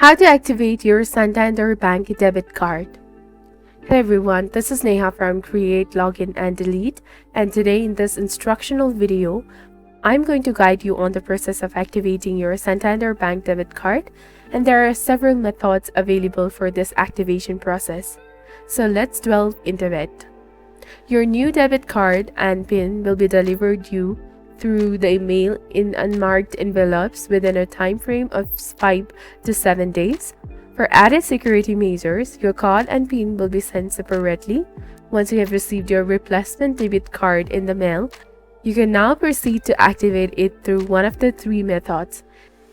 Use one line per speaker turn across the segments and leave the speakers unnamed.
How to activate your Santander Bank Debit Card. Hey everyone, this is Neha from Create, Login and Delete, and today in this instructional video, I'm going to guide you on the process of activating your Santander Bank Debit Card, and there are several methods available for this activation process. So let's delve into it. Your new debit card and PIN will be delivered you through the email in unmarked envelopes within a time frame of 5 to 7 days. For added security measures, your card and PIN will be sent separately. Once you have received your replacement debit card in the mail, you can now proceed to activate it through one of the three methods.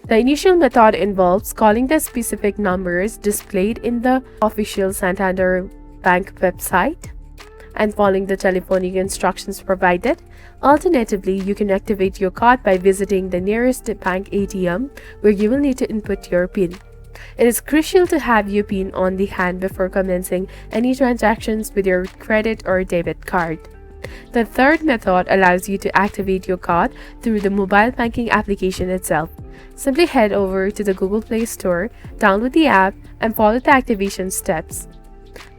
The initial method involves calling the specific numbers displayed in the official Santander Bank website and following the telephonic instructions provided. Alternatively, you can activate your card by visiting the nearest bank ATM, where you will need to input your PIN. It is crucial to have your PIN on the hand before commencing any transactions with your credit or debit card. The third method allows you to activate your card through the mobile banking application itself. Simply head over to the Google Play Store, download the app, and follow the activation steps.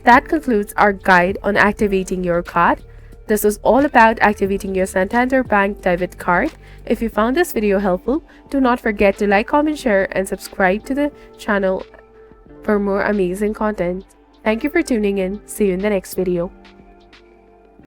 That concludes our guide on activating your card. This was all about activating your Santander Bank Debit Card. If you found this video helpful, do not forget to like, comment, share, and subscribe to the channel for more amazing content. Thank you for tuning in. See you in the next video.